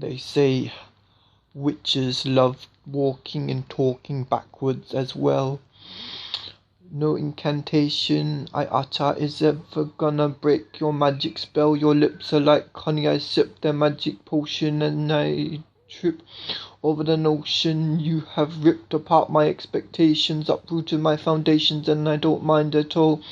They say witches love walking and talking backwards as well. No incantation I utter is ever gonna break your magic spell. Your lips are like honey, I sip their magic potion and I trip over the notion. You have ripped apart my expectations, uprooted my foundations, and I don't mind at all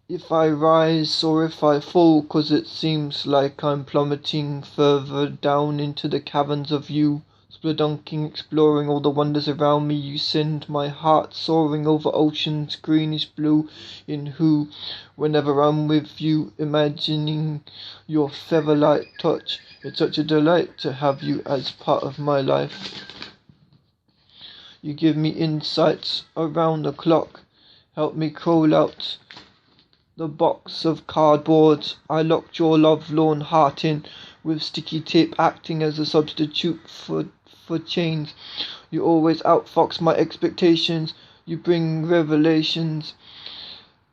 if I rise or if I fall, 'cause it seems like I'm plummeting further down into the caverns of you. Spelunking, exploring all the wonders around me, you send my heart soaring over oceans greenish blue, in who, whenever I'm with you, imagining your feather-light touch. It's such a delight to have you as part of my life. You give me insights around the clock, help me crawl out the box of cardboard I locked your lovelorn heart in, with sticky tape acting as a substitute for chains. You always outfox my expectations. You bring revelations,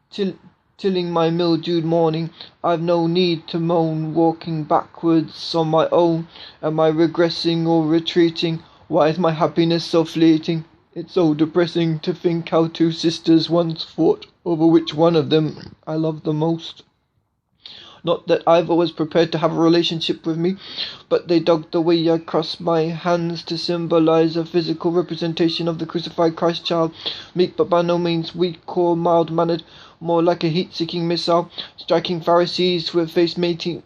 tilling my mildewed morning. I've no need to moan, walking backwards on my own. Am I regressing or retreating? Why is my happiness so fleeting? It's so depressing to think how two sisters once fought over which one of them I love the most. Not that I've always prepared to have a relationship with me, but they dug the way I crossed my hands to symbolize a physical representation of the crucified Christ child, meek but by no means weak or mild-mannered, more like a heat-seeking missile, striking Pharisees with face-melting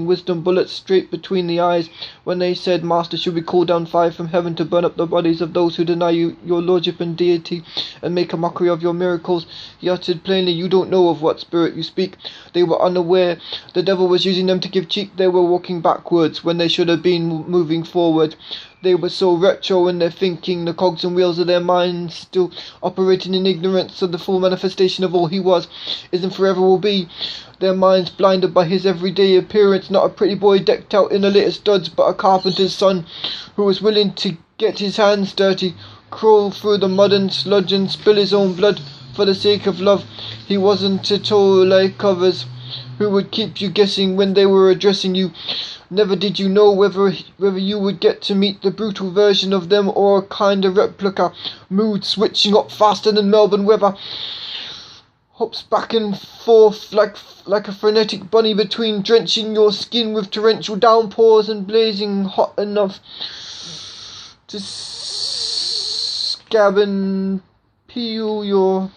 wisdom bullets straight between the eyes, when they said, Master, should we call down fire from heaven to burn up the bodies of those who deny you, your lordship and deity, and make a mockery of your miracles? He uttered plainly, you don't know of what spirit you speak. They were unaware. The devil was using them to give cheek. They were walking backwards when they should have been moving forward. They were so retro in their thinking, the cogs and wheels of their minds still operating in ignorance of the full manifestation of all he was, is and forever will be. Their minds blinded by his everyday appearance, not a pretty boy decked out in the latest studs, but a carpenter's son who was willing to get his hands dirty, crawl through the mud and sludge and spill his own blood for the sake of love. He wasn't at all like others who would keep you guessing when they were addressing you. Never did you know whether you would get to meet the brutal version of them or a kind of replica. Mood switching up faster than Melbourne weather. Hops back and forth like a frenetic bunny between drenching your skin with torrential downpours and blazing hot enough to scab and peel your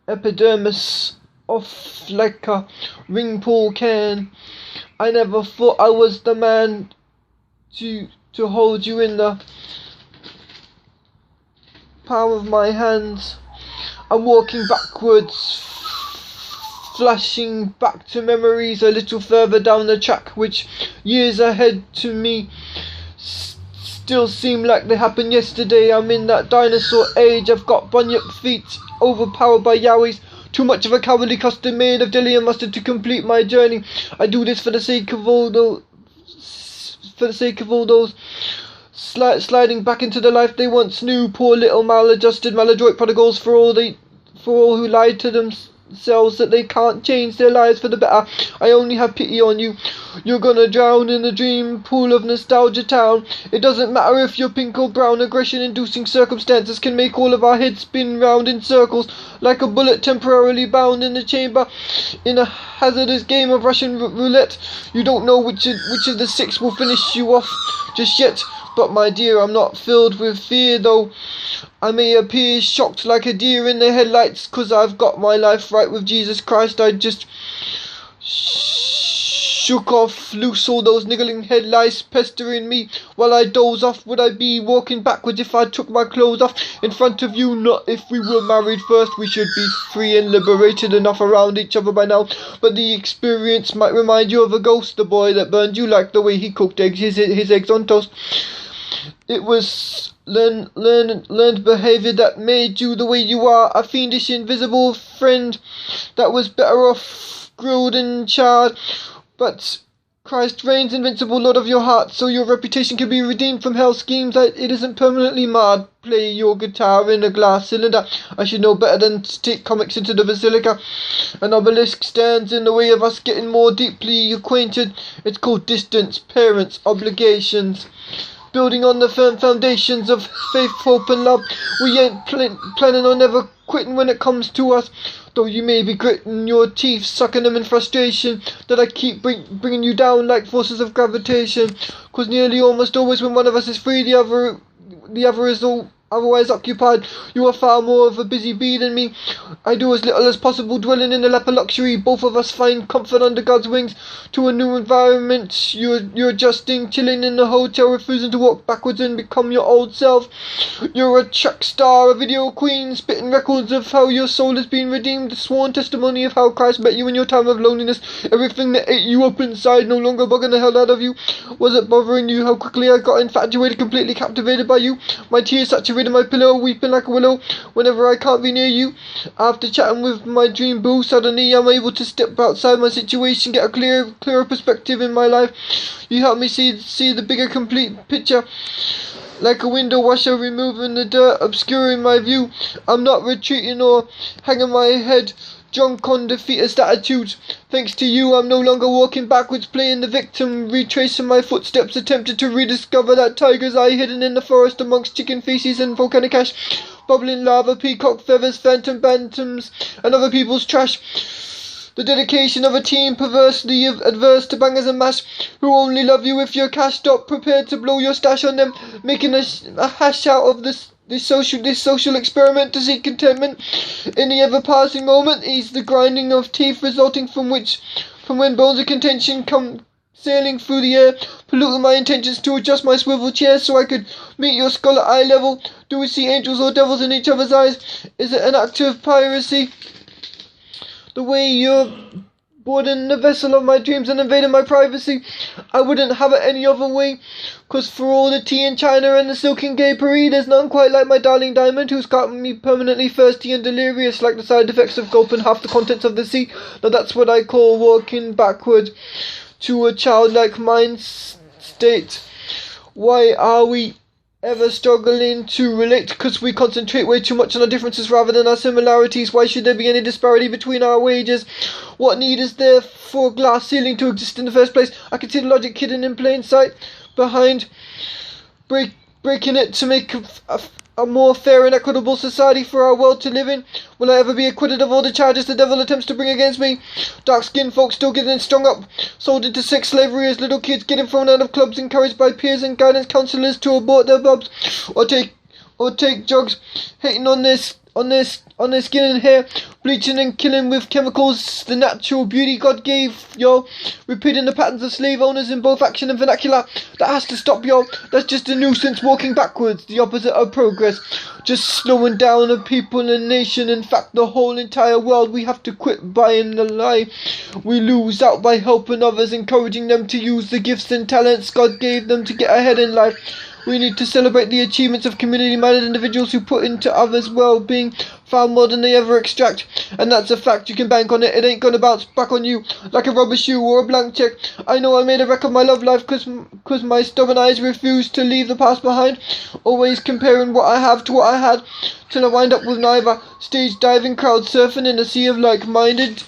epidermis off like a ring pull can. I never thought I was the man to hold you in the palm of my hands. I'm walking backwards, flashing back to memories a little further down the track, which years ahead to me still seem like they happened yesterday. I'm in that dinosaur age. I've got bunyip feet, overpowered by yowies. Too much of a cowardly custom made of jelly and mustard to complete my journey. I do this for the sake of all those, sliding back into the life they once knew. Poor little maladjusted, maladroit prodigals, for all who lied to themselves that they can't change their lives for the better. I only have pity on you. You're gonna drown in the dream pool of nostalgia town. It doesn't matter if you're pink or brown. Aggression-inducing circumstances can make all of our heads spin round in circles, like a bullet temporarily bound in the chamber in a hazardous game of Russian roulette. You don't know which of the six will finish you off just yet. But my dear, I'm not filled with fear, though I may appear shocked like a deer in the headlights, 'cause I've got my life right with Jesus Christ. I just shook off loose all those niggling headlights pestering me while I doze off. Would I be walking backwards if I took my clothes off in front of you? Not if we were married first. We should be free and liberated enough around each other by now. But the experience might remind you of a ghost, the boy that burned you, like the way he cooked his eggs on toast. It was learned behavior that made you the way you are, a fiendish invisible friend that was better off grilled and charred. But Christ reigns, invincible Lord of your heart, so your reputation can be redeemed from hell's schemes that it isn't permanently marred. Play your guitar in a glass cylinder. I should know better than to take comics into the basilica. An obelisk stands in the way of us getting more deeply acquainted. It's called distance, parents, obligations. Building on the firm foundations of faith, hope and love. We ain't planning on ever quitting when it comes to us. Though you may be gritting your teeth, sucking them in frustration, that I keep bringing you down like forces of gravitation. 'Cause nearly almost always when one of us is free, the other is otherwise occupied. You are far more of a busy bee than me. I do as little as possible, dwelling in a lap of luxury. Both of us find comfort under God's wings. To a new environment, you're adjusting, chilling in the hotel, refusing to walk backwards and become your old self. You're a track star, a video queen, spitting records of how your soul has been redeemed, a sworn testimony of how Christ met you in your time of loneliness. Everything that ate you up inside, no longer bugging the hell out of you. Was it bothering you how quickly I got infatuated, completely captivated by you? My tears saturated my pillow, weeping like a willow whenever I can't be near you. After chatting with my dream boo, suddenly I'm able to step outside my situation, get a clearer perspective in my life. You help me see the bigger, complete picture. Like a window washer removing the dirt, obscuring my view. I'm not retreating or hanging my head drunk on defeatist attitudes. Thanks to you, I'm no longer walking backwards, playing the victim, retracing my footsteps, attempting to rediscover that tiger's eye hidden in the forest amongst chicken feces and volcanic ash, bubbling lava, peacock feathers, phantom bantams, and other people's trash. The dedication of a team perversely adverse to bangers and mash, who only love you if you're cashed up, prepared to blow your stash on them, making a hash out of this social experiment to seek contentment in the ever-passing moment. Is the grinding of teeth resulting from when bones of contention come sailing through the air, polluting my intentions to adjust my swivel chair so I could meet your skull at eye level. Do we see angels or devils in each other's eyes? Is it an act of piracy? The way you're boarding the vessel of my dreams and invading my privacy, I wouldn't have it any other way. 'Cause for all the tea in China and the silken gay Paris, there's none quite like my darling diamond, who's got me permanently thirsty and delirious like the side effects of gulping half the contents of the sea. Now that's what I call walking backward to a childlike mind state. Why are we ever struggling to relate? 'Cause we concentrate way too much on our differences rather than our similarities. Why should there be any disparity between our wages? What need is there for a glass ceiling to exist in the first place? I can see the logic hidden in plain sight behind breaking it to make a more fair and equitable society for our world to live in. Will I ever be acquitted of all the charges the devil attempts to bring against me? Dark-skinned folks still getting strung up, sold into sex slavery as little kids, getting thrown out of clubs, encouraged by peers and guidance counselors to abort their bubs, or take drugs, hating on their skin and hair, bleaching and killing with chemicals the natural beauty God gave, yo. Repeating the patterns of slave owners in both action and vernacular. That has to stop, yo. That's just a nuisance, walking backwards, the opposite of progress. Just slowing down a people and a nation, in fact the whole entire world. We have to quit buying the lie. We lose out by helping others, encouraging them to use the gifts and talents God gave them to get ahead in life. We need to celebrate the achievements of community-minded individuals who put into others' well-being far more than they ever extract. And that's a fact, you can bank on it. It ain't gonna bounce back on you like a rubber shoe or a blank check. I know I made a wreck of my love life 'cause my stubborn eyes refuse to leave the past behind. Always comparing what I have to what I had, till I wind up with neither. Stage diving, crowd surfing in a sea of like-minded,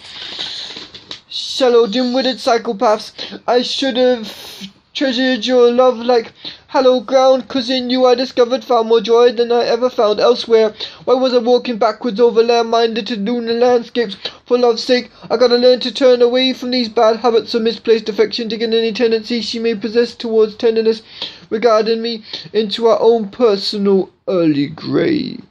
shallow, dim-witted psychopaths. I should have treasured your love like hallowed ground, 'cause in you I discovered far more joy than I ever found elsewhere. Why was I walking backwards over land-minded lunar landscapes? For love's sake, I gotta learn to turn away from these bad habits of misplaced affection, digging any tendency she may possess towards tenderness, regarding me into our own personal early grave.